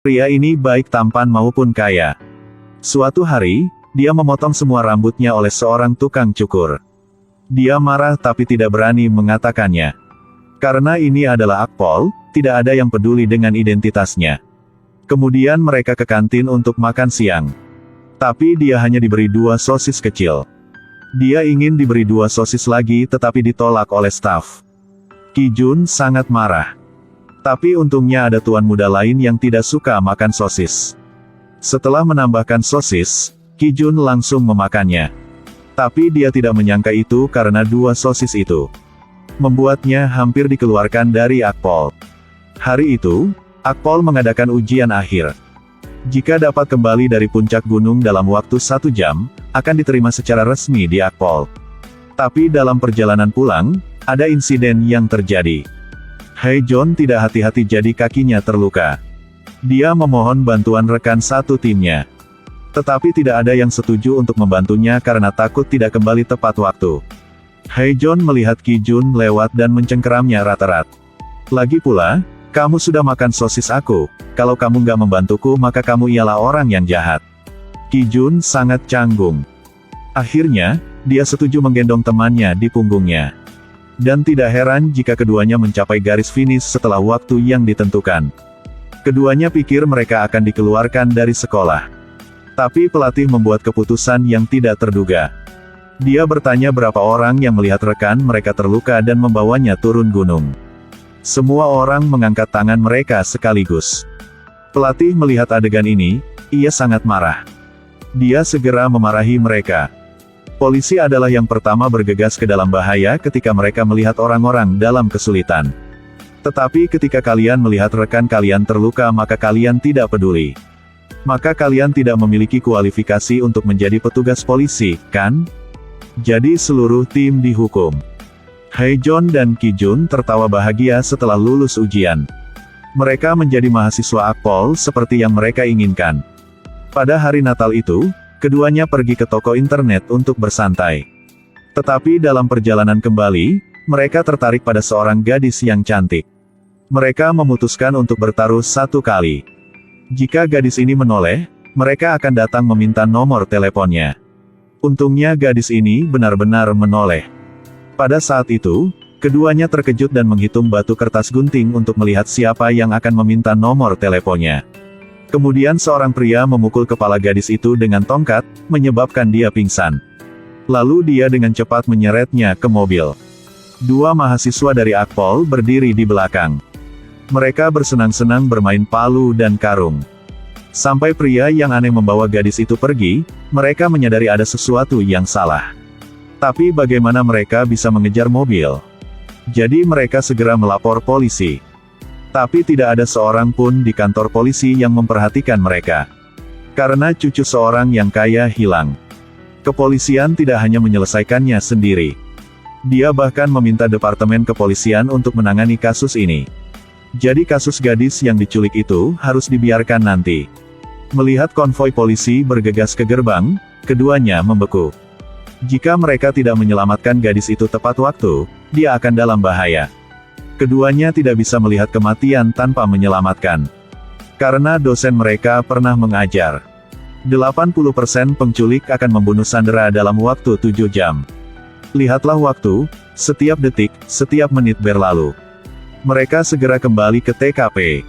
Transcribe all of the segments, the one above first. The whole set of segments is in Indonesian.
Pria ini baik tampan maupun kaya. Suatu hari, dia memotong semua rambutnya oleh seorang tukang cukur. Dia marah tapi tidak berani mengatakannya. Karena ini adalah Akpol, tidak ada yang peduli dengan identitasnya. Kemudian mereka ke kantin untuk makan siang. Tapi dia hanya diberi 2 sosis kecil. Dia ingin diberi 2 sosis lagi tetapi ditolak oleh staf. Ki-jun sangat marah. Tapi untungnya ada tuan muda lain yang tidak suka makan sosis. Setelah menambahkan sosis, Ki-jun langsung memakannya. Tapi dia tidak menyangka itu karena 2 sosis itu membuatnya hampir dikeluarkan dari Akpol. Hari itu, Akpol mengadakan ujian akhir. Jika dapat kembali dari puncak gunung dalam waktu 1 jam, akan diterima secara resmi di Akpol. Tapi dalam perjalanan pulang, ada insiden yang terjadi. Hae-jon tidak hati-hati jadi kakinya terluka. Dia memohon bantuan rekan satu timnya. Tetapi tidak ada yang setuju untuk membantunya karena takut tidak kembali tepat waktu. Hae-jon melihat Ki-jun lewat dan mencengkeramnya rat-rat. Lagi pula, kamu sudah makan sosis aku, kalau kamu nggak membantuku maka kamu ialah orang yang jahat. Ki-jun sangat canggung. Akhirnya, dia setuju menggendong temannya di punggungnya. Dan tidak heran jika keduanya mencapai garis finish setelah waktu yang ditentukan. Keduanya pikir mereka akan dikeluarkan dari sekolah. Tapi pelatih membuat keputusan yang tidak terduga. Dia bertanya berapa orang yang melihat rekan mereka terluka dan membawanya turun gunung. Semua orang mengangkat tangan mereka sekaligus. Pelatih melihat adegan ini, ia sangat marah. Dia segera memarahi mereka. Polisi adalah yang pertama bergegas ke dalam bahaya ketika mereka melihat orang-orang dalam kesulitan. Tetapi ketika kalian melihat rekan kalian terluka maka kalian tidak peduli. Maka kalian tidak memiliki kualifikasi untuk menjadi petugas polisi, kan? Jadi seluruh tim dihukum. Hae-jon dan Ki-jun tertawa bahagia setelah lulus ujian. Mereka menjadi mahasiswa Akpol seperti yang mereka inginkan. Pada hari Natal itu, keduanya pergi ke toko internet untuk bersantai. Tetapi dalam perjalanan kembali, mereka tertarik pada seorang gadis yang cantik. Mereka memutuskan untuk bertaruh 1 kali. Jika gadis ini menoleh, mereka akan datang meminta nomor teleponnya. Untungnya gadis ini benar-benar menoleh. Pada saat itu, keduanya terkejut dan menghitung batu kertas gunting untuk melihat siapa yang akan meminta nomor teleponnya. Kemudian seorang pria memukul kepala gadis itu dengan tongkat, menyebabkan dia pingsan. Lalu dia dengan cepat menyeretnya ke mobil. 2 mahasiswa dari Akpol berdiri di belakang. Mereka bersenang-senang bermain palu dan karung. Sampai pria yang aneh membawa gadis itu pergi, mereka menyadari ada sesuatu yang salah. Tapi bagaimana mereka bisa mengejar mobil? Jadi mereka segera melapor polisi. Tapi tidak ada seorang pun di kantor polisi yang memperhatikan mereka. Karena cucu seorang yang kaya hilang. Kepolisian tidak hanya menyelesaikannya sendiri. Dia bahkan meminta departemen kepolisian untuk menangani kasus ini. Jadi kasus gadis yang diculik itu harus dibiarkan nanti. Melihat konvoi polisi bergegas ke gerbang, keduanya membeku. Jika mereka tidak menyelamatkan gadis itu tepat waktu, dia akan dalam bahaya. Keduanya tidak bisa melihat kematian tanpa menyelamatkan. Karena dosen mereka pernah mengajar. 80% penculik akan membunuh sandera dalam waktu 7 jam. Lihatlah waktu, setiap detik, setiap menit berlalu. Mereka segera kembali ke TKP.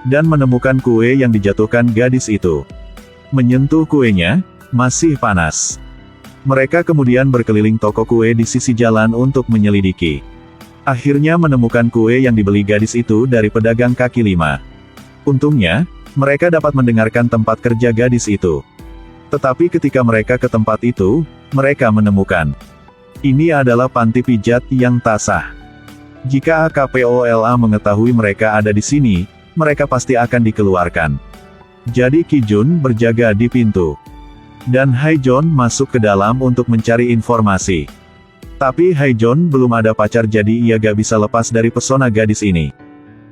Dan menemukan kue yang dijatuhkan gadis itu. Menyentuh kuenya, masih panas. Mereka kemudian berkeliling toko kue di sisi jalan untuk menyelidiki. Akhirnya menemukan kue yang dibeli gadis itu dari pedagang kaki 5. Untungnya, mereka dapat mendengarkan tempat kerja gadis itu. Tetapi ketika mereka ke tempat itu, mereka menemukan. Ini adalah panti pijat yang tak sah. Jika AKPOLA mengetahui mereka ada di sini, mereka pasti akan dikeluarkan. Jadi Ki-jun berjaga di pintu. Dan Hae-jon masuk ke dalam untuk mencari informasi. Tapi Hae-jon belum ada pacar jadi ia gak bisa lepas dari pesona gadis ini.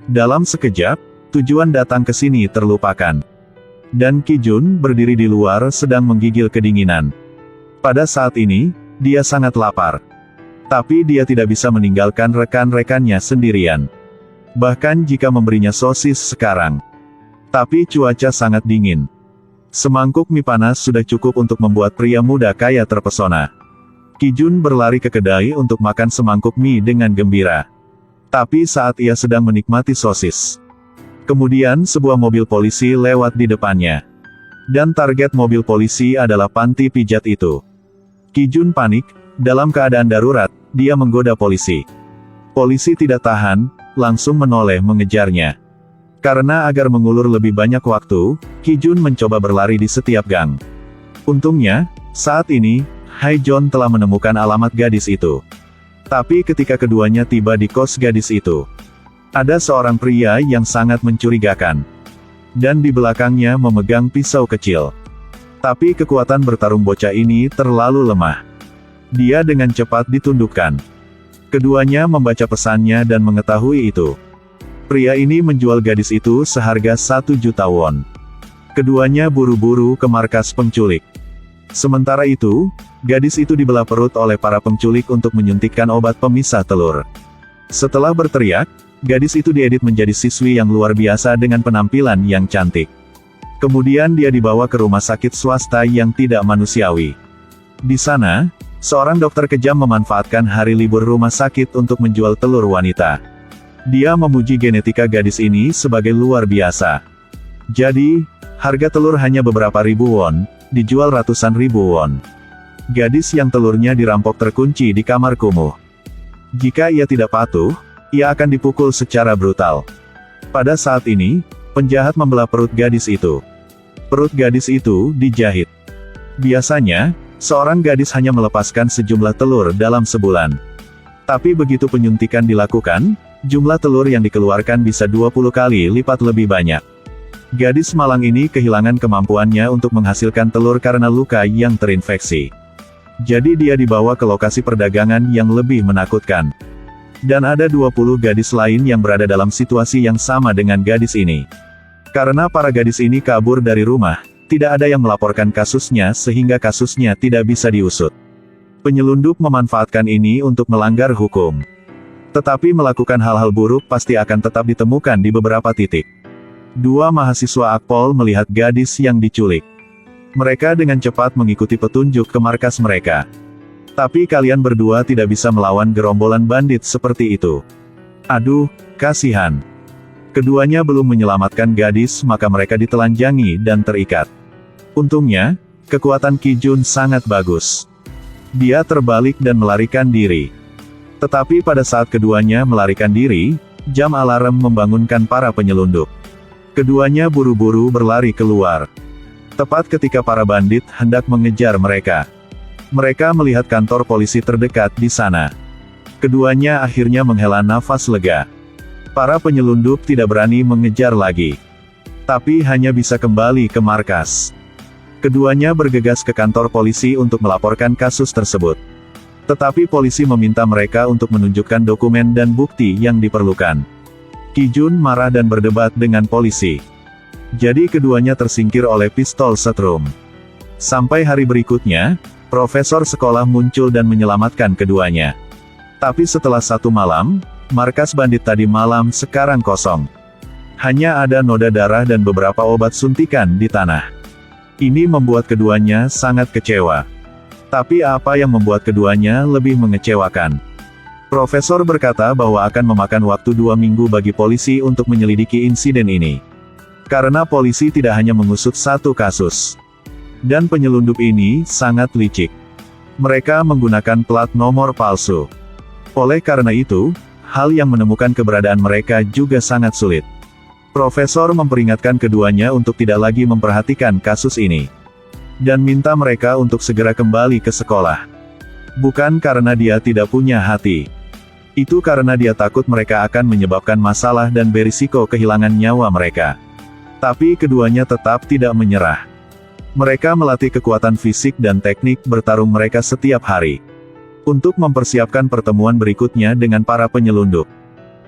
Dalam sekejap, tujuan datang ke sini terlupakan. Dan Ki-jun berdiri di luar sedang menggigil kedinginan. Pada saat ini, dia sangat lapar. Tapi dia tidak bisa meninggalkan rekan-rekannya sendirian. Bahkan jika memberinya sosis sekarang. Tapi cuaca sangat dingin. Semangkuk mie panas sudah cukup untuk membuat pria muda kaya terpesona. Ki-jun berlari ke kedai untuk makan semangkuk mie dengan gembira. Tapi saat ia sedang menikmati sosis, kemudian sebuah mobil polisi lewat di depannya. Dan target mobil polisi adalah panti pijat itu. Ki-jun panik, dalam keadaan darurat, dia menggoda polisi. Polisi tidak tahan, langsung menoleh mengejarnya. Karena agar mengulur lebih banyak waktu, Ki-jun mencoba berlari di setiap gang. Untungnya, saat ini, Hae-jeon telah menemukan alamat gadis itu. Tapi ketika keduanya tiba di kos gadis itu, ada seorang pria yang sangat mencurigakan. Dan di belakangnya memegang pisau kecil. Tapi kekuatan bertarung bocah ini terlalu lemah. Dia dengan cepat ditundukkan. Keduanya membaca pesannya dan mengetahui itu. Pria ini menjual gadis itu seharga 1 juta won. Keduanya buru-buru ke markas penculik. Sementara itu, gadis itu dibelah perut oleh para penculik untuk menyuntikkan obat pemisah telur. Setelah berteriak, gadis itu diedit menjadi siswi yang luar biasa dengan penampilan yang cantik. Kemudian dia dibawa ke rumah sakit swasta yang tidak manusiawi. Di sana, seorang dokter kejam memanfaatkan hari libur rumah sakit untuk menjual telur wanita. Dia memuji genetika gadis ini sebagai luar biasa. Jadi, harga telur hanya beberapa ribu won, dijual ratusan ribu won. Gadis yang telurnya dirampok terkunci di kamar kumuh. Jika ia tidak patuh, ia akan dipukul secara brutal. Pada saat ini, penjahat membelah perut gadis itu. Perut gadis itu dijahit. Biasanya, seorang gadis hanya melepaskan sejumlah telur dalam sebulan. Tapi begitu penyuntikan dilakukan, jumlah telur yang dikeluarkan bisa 20 kali lipat lebih banyak. Gadis malang ini kehilangan kemampuannya untuk menghasilkan telur karena luka yang terinfeksi. Jadi dia dibawa ke lokasi perdagangan yang lebih menakutkan. Dan ada 20 gadis lain yang berada dalam situasi yang sama dengan gadis ini. Karena para gadis ini kabur dari rumah, tidak ada yang melaporkan kasusnya sehingga kasusnya tidak bisa diusut. Penyelundup memanfaatkan ini untuk melanggar hukum. Tetapi melakukan hal-hal buruk pasti akan tetap ditemukan di beberapa titik. Dua mahasiswa Akpol melihat gadis yang diculik. Mereka dengan cepat mengikuti petunjuk ke markas mereka. Tapi kalian berdua tidak bisa melawan gerombolan bandit seperti itu. Aduh, kasihan. Keduanya belum menyelamatkan gadis maka mereka ditelanjangi dan terikat. Untungnya, kekuatan Ki-jun sangat bagus. Dia terbalik dan melarikan diri. Tetapi pada saat keduanya melarikan diri, jam alarm membangunkan para penyelundup. Keduanya buru-buru berlari keluar. Tepat ketika para bandit hendak mengejar mereka. Mereka melihat kantor polisi terdekat di sana. Keduanya akhirnya menghela nafas lega. Para penyelundup tidak berani mengejar lagi. Tapi hanya bisa kembali ke markas. Keduanya bergegas ke kantor polisi untuk melaporkan kasus tersebut. Tetapi polisi meminta mereka untuk menunjukkan dokumen dan bukti yang diperlukan. Ki-jun marah dan berdebat dengan polisi. Jadi keduanya tersingkir oleh pistol setrum. Sampai hari berikutnya, profesor sekolah muncul dan menyelamatkan keduanya. Tapi setelah 1 malam, markas bandit tadi malam sekarang kosong. Hanya ada noda darah dan beberapa obat suntikan di tanah. Ini membuat keduanya sangat kecewa. Tapi apa yang membuat keduanya lebih mengecewakan? Profesor berkata bahwa akan memakan waktu 2 minggu bagi polisi untuk menyelidiki insiden ini. Karena polisi tidak hanya mengusut 1 kasus. Dan penyelundup ini sangat licik. Mereka menggunakan plat nomor palsu. Oleh karena itu, hal yang menemukan keberadaan mereka juga sangat sulit. Profesor memperingatkan keduanya untuk tidak lagi memperhatikan kasus ini. Dan minta mereka untuk segera kembali ke sekolah. Bukan karena dia tidak punya hati. Itu karena dia takut mereka akan menyebabkan masalah dan berisiko kehilangan nyawa mereka. Tapi keduanya tetap tidak menyerah. Mereka melatih kekuatan fisik dan teknik bertarung mereka setiap hari. Untuk mempersiapkan pertemuan berikutnya dengan para penyelundup.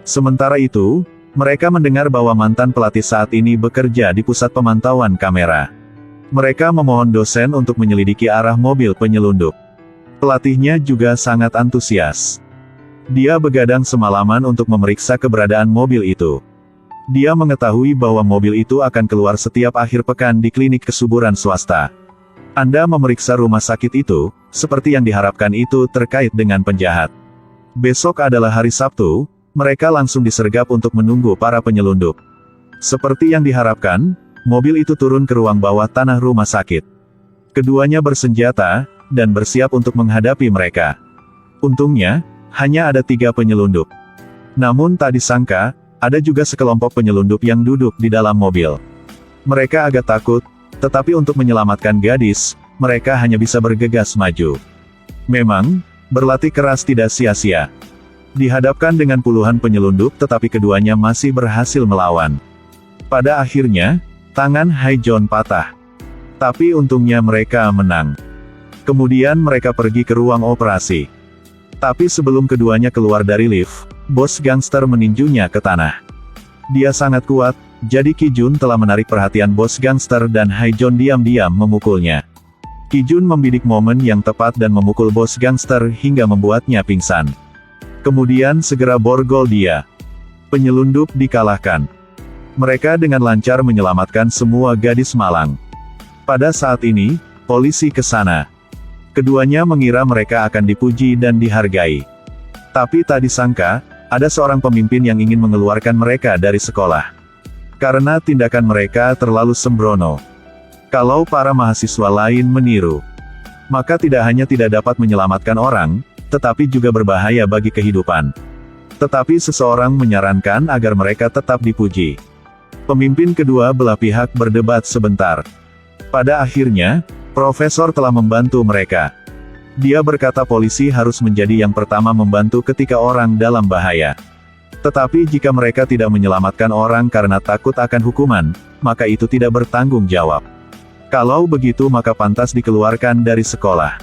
Sementara itu, mereka mendengar bahwa mantan pelatih saat ini bekerja di pusat pemantauan kamera. Mereka memohon dosen untuk menyelidiki arah mobil penyelundup. Pelatihnya juga sangat antusias. Dia begadang semalaman untuk memeriksa keberadaan mobil itu. Dia mengetahui bahwa mobil itu akan keluar setiap akhir pekan di klinik kesuburan swasta. Anda memeriksa rumah sakit itu, seperti yang diharapkan itu terkait dengan penjahat. Besok adalah hari Sabtu, mereka langsung disergap untuk menunggu para penyelundup. Seperti yang diharapkan, mobil itu turun ke ruang bawah tanah rumah sakit. Keduanya bersenjata, dan bersiap untuk menghadapi mereka. Untungnya, hanya ada 3 penyelundup. Namun tak disangka, ada juga sekelompok penyelundup yang duduk di dalam mobil. Mereka agak takut, tetapi untuk menyelamatkan gadis, mereka hanya bisa bergegas maju. Memang, berlatih keras tidak sia-sia. Dihadapkan dengan puluhan penyelundup tetapi keduanya masih berhasil melawan. Pada akhirnya, tangan Hai John patah. Tapi untungnya mereka menang. Kemudian mereka pergi ke ruang operasi. Tapi sebelum keduanya keluar dari lift, bos gangster meninjunya ke tanah. Dia sangat kuat, jadi Ki Jun telah menarik perhatian bos gangster dan Hai John diam-diam memukulnya. Ki Jun membidik momen yang tepat dan memukul bos gangster hingga membuatnya pingsan. Kemudian segera borgol dia. Penyelundup dikalahkan. Mereka dengan lancar menyelamatkan semua gadis malang. Pada saat ini, polisi ke sana. Keduanya mengira mereka akan dipuji dan dihargai. Tapi tak disangka, ada seorang pemimpin yang ingin mengeluarkan mereka dari sekolah. Karena tindakan mereka terlalu sembrono. Kalau para mahasiswa lain meniru, maka tidak hanya tidak dapat menyelamatkan orang, tetapi juga berbahaya bagi kehidupan. Tetapi seseorang menyarankan agar mereka tetap dipuji. Pemimpin kedua belah pihak berdebat sebentar. Pada akhirnya, profesor telah membantu mereka. Dia berkata polisi harus menjadi yang pertama membantu ketika orang dalam bahaya. Tetapi jika mereka tidak menyelamatkan orang karena takut akan hukuman, maka itu tidak bertanggung jawab. Kalau begitu maka pantas dikeluarkan dari sekolah.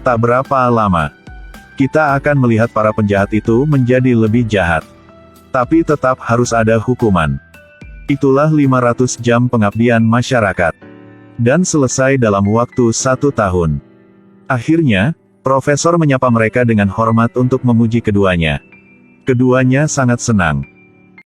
Tak berapa lama, kita akan melihat para penjahat itu menjadi lebih jahat. Tapi tetap harus ada hukuman. Itulah 500 jam pengabdian masyarakat. Dan selesai dalam waktu 1 tahun. Akhirnya, profesor menyapa mereka dengan hormat untuk memuji keduanya. Keduanya sangat senang.